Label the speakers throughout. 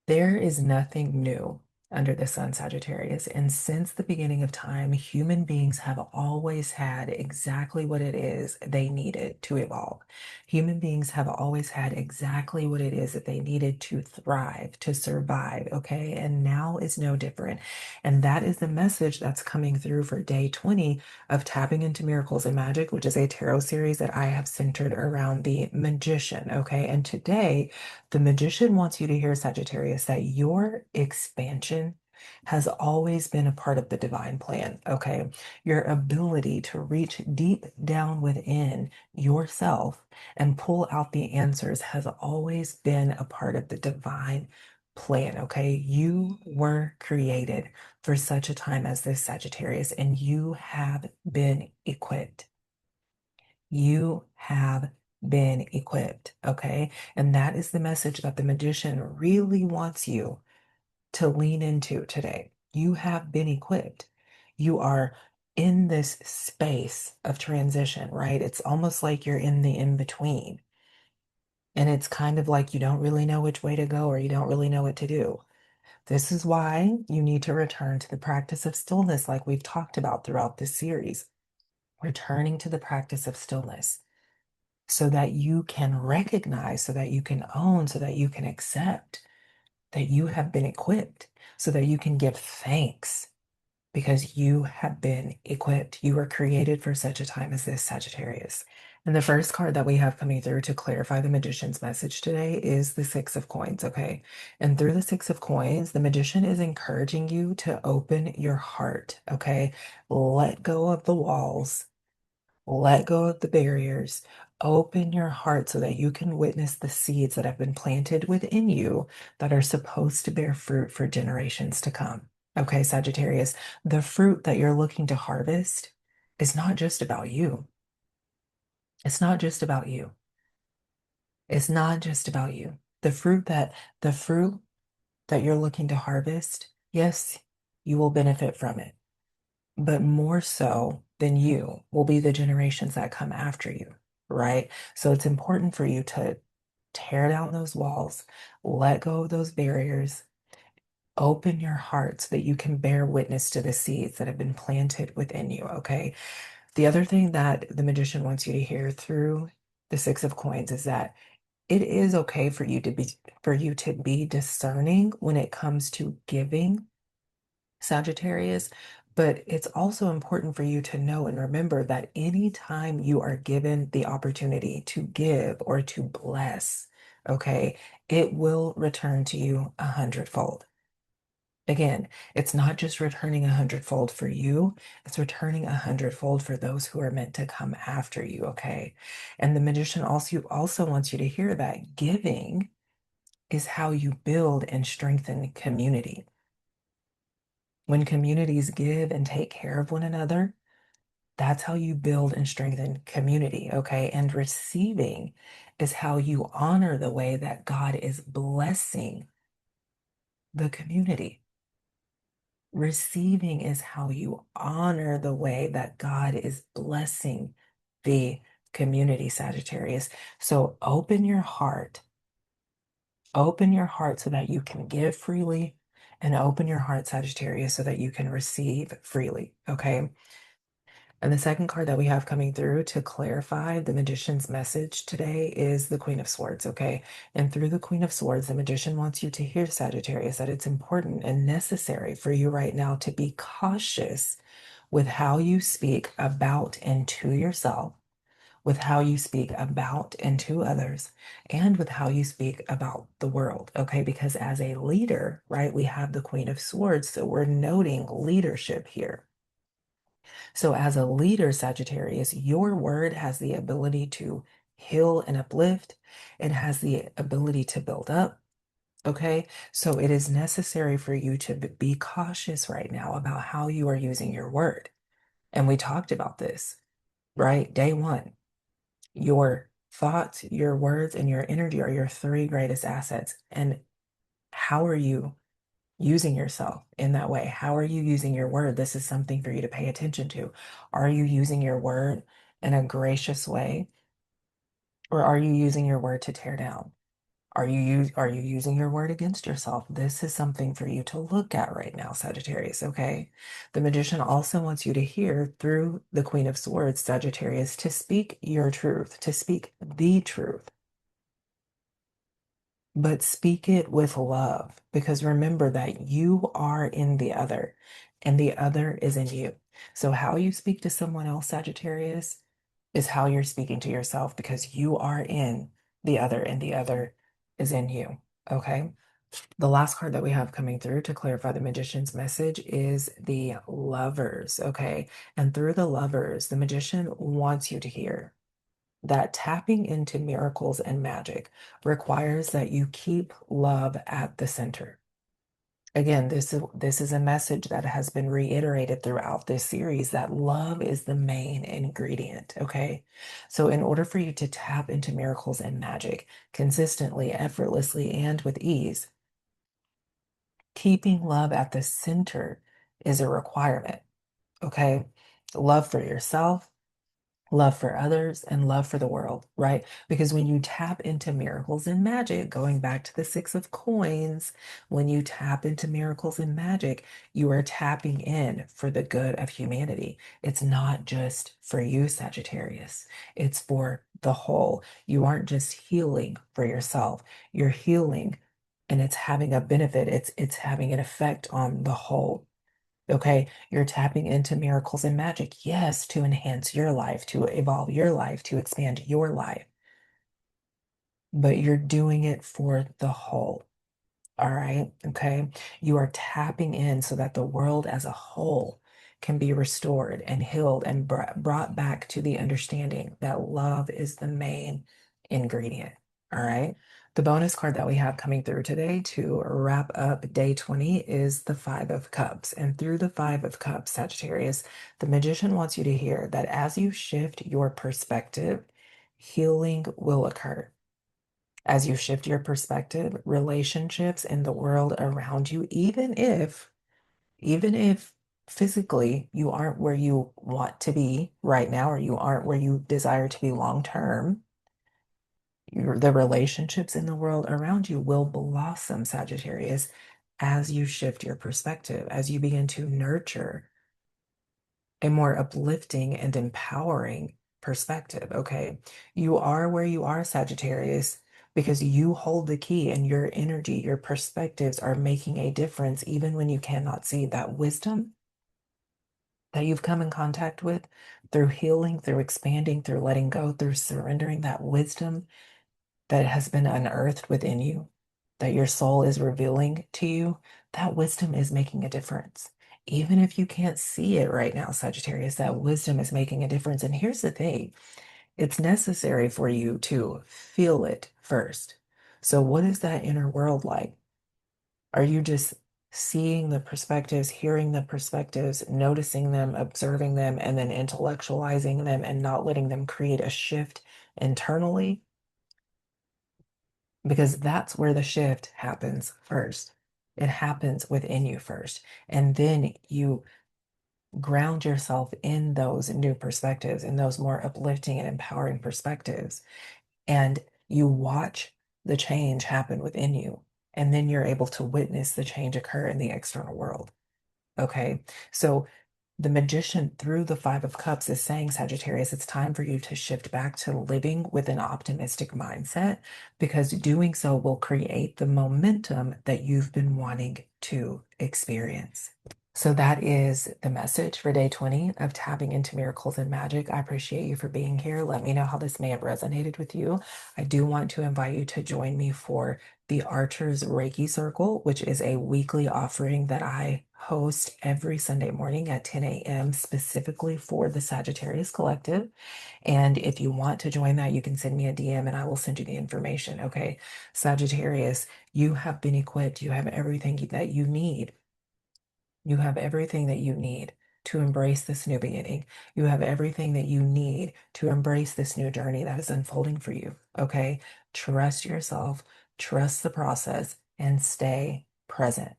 Speaker 1: There is nothing new under the sun, Sagittarius. And since the beginning of time, human beings have always had exactly what it is they needed to evolve. Human beings have always had exactly what it is that they needed to thrive, to survive. Okay. And now is no different. And that is the message that's coming through for day 20 of Tapping into Miracles and Magic, which is a tarot series that I have centered around the magician. Okay. And today, the magician wants you to hear, Sagittarius, that your expansion has always been a part of the divine plan, okay? Your ability to reach deep down within yourself and pull out the answers has always been a part of the divine plan, okay? You were created for such a time as this, Sagittarius, and you have been equipped. You have been equipped, okay? And that is the message that the magician really wants you to lean into today. You have been equipped. You are in this space of transition, right? It's almost like you're in the in between. And it's kind of like you don't really know which way to go or you don't really know what to do. This is why you need to return to the practice of stillness, like we've talked about throughout this series. Returning to the practice of stillness, so that you can recognize, so that you can own, so that you can accept that you have been equipped, so that you can give thanks because you have been equipped. You were created for such a time as this, Sagittarius. And the first card that we have coming through to clarify the magician's message today is the Six of Coins, okay? And through the Six of Coins, the magician is encouraging you to open your heart, okay? Let go of the walls. Let go of the barriers. Open your heart so that you can witness the seeds that have been planted within you that are supposed to bear fruit for generations to come. Okay, Sagittarius, the fruit that you're looking to harvest is not just about you. It's not just about you. It's not just about you. The fruit that you're looking to harvest, yes, you will benefit from it, but more so than you will be the generations that come after you, right? So it's important for you to tear down those walls, let go of those barriers, open your heart so that you can bear witness to the seeds that have been planted within you, okay? The other thing that the magician wants you to hear through the Six of Coins is that it is okay for you to be discerning when it comes to giving, Sagittarius, but it's also important for you to know and remember that anytime you are given the opportunity to give or to bless, okay, it will return to you 100-fold. Again, it's not just returning 100-fold for you, it's returning 100-fold for those who are meant to come after you, okay? And the magician also wants you to hear that giving is how you build and strengthen community. When communities give and take care of one another, that's how you build and strengthen community, okay? And receiving is how you honor the way that God is blessing the community. Receiving is how you honor the way that God is blessing the community, Sagittarius. So open your heart so that you can give freely, and open your heart, Sagittarius, so that you can receive freely, okay? And the second card that we have coming through to clarify the magician's message today is the Queen of Swords, okay? And through the Queen of Swords, the magician wants you to hear, Sagittarius, that it's important and necessary for you right now to be cautious with how you speak about and to yourself, with how you speak about and to others, and with how you speak about the world, okay? Because as a leader, right, we have the Queen of Swords, so we're noting leadership here. So, as a leader, Sagittarius, your word has the ability to heal and uplift. It has the ability to build up. Okay. So, it is necessary for you to be cautious right now about how you are using your word. And we talked about this, right? Day one, your thoughts, your words, and your energy are your three greatest assets. And how are you using yourself in that way? How are you using your word? This is something for you to pay attention to. Are you using your word in a gracious way, or are you using your word to tear down? Are you using your word against yourself? This is something for you to look at right now, Sagittarius, okay? The magician also wants you to hear through the Queen of Swords, Sagittarius, to speak your truth, to speak the truth, but speak it with love because remember that you are in the other and the other is in you. So, how you speak to someone else, Sagittarius, is how you're speaking to yourself because you are in the other and the other is in you. Okay. The last card that we have coming through to clarify the magician's message is the lovers. Okay. And through the lovers, the magician wants you to hear that tapping into miracles and magic requires that you keep love at the center. Again, this is a message that has been reiterated throughout this series that love is the main ingredient, okay? So in order for you to tap into miracles and magic consistently, effortlessly, and with ease, keeping love at the center is a requirement, okay? Love for yourself, love for others, and love for the world, right? Because when you tap into miracles and magic, going back to the Six of Coins, when you tap into miracles and magic, you are tapping in for the good of humanity. It's not just for you, Sagittarius, it's for the whole. You aren't just healing for yourself, you're healing and it's having a benefit, it's having an effect on the whole. Okay, you're tapping into miracles and magic, yes, to enhance your life, to evolve your life, to expand your life, but you're doing it for the whole. All right, okay. You are tapping in so that the world as a whole can be restored and healed and brought back to the understanding that love is the main ingredient. All right. The bonus card that we have coming through today to wrap up day 20 is the Five of Cups. And through the Five of Cups, Sagittarius, the magician wants you to hear that as you shift your perspective, healing will occur. As you shift your perspective, relationships in the world around you, even if physically you aren't where you want to be right now, or you aren't where you desire to be long term, the relationships in the world around you will blossom, Sagittarius, as you shift your perspective, as you begin to nurture a more uplifting and empowering perspective. Okay. You are where you are, Sagittarius, because you hold the key and your energy, your perspectives are making a difference, even when you cannot see that wisdom that you've come in contact with through healing, through expanding, through letting go, through surrendering that wisdom that has been unearthed within you, that your soul is revealing to you, that wisdom is making a difference. Even if you can't see it right now, Sagittarius, that wisdom is making a difference. And here's the thing, it's necessary for you to feel it first. So, what is that inner world like? Are you just seeing the perspectives, hearing the perspectives, noticing them, observing them, and then intellectualizing them and not letting them create a shift internally? Because that's where the shift happens first. It happens within you first. And then you ground yourself in those new perspectives, in those more uplifting and empowering perspectives. And you watch the change happen within you. And then you're able to witness the change occur in the external world. Okay. So the magician through the Five of Cups is saying, Sagittarius, it's time for you to shift back to living with an optimistic mindset because doing so will create the momentum that you've been wanting to experience. So that is the message for day 20 of tapping into miracles and magic. I appreciate you for being here. Let me know how this may have resonated with you. I do want to invite you to join me for the Archer's Reiki Circle, which is a weekly offering that I host every Sunday morning at 10 a.m. specifically for the Sagittarius Collective. And if you want to join that, you can send me a DM and I will send you the information. Okay, Sagittarius, you have been equipped. You have everything that you need. You have everything that you need to embrace this new beginning. You have everything that you need to embrace this new journey that is unfolding for you. Okay. Trust yourself, trust the process, and stay present.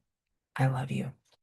Speaker 1: I love you.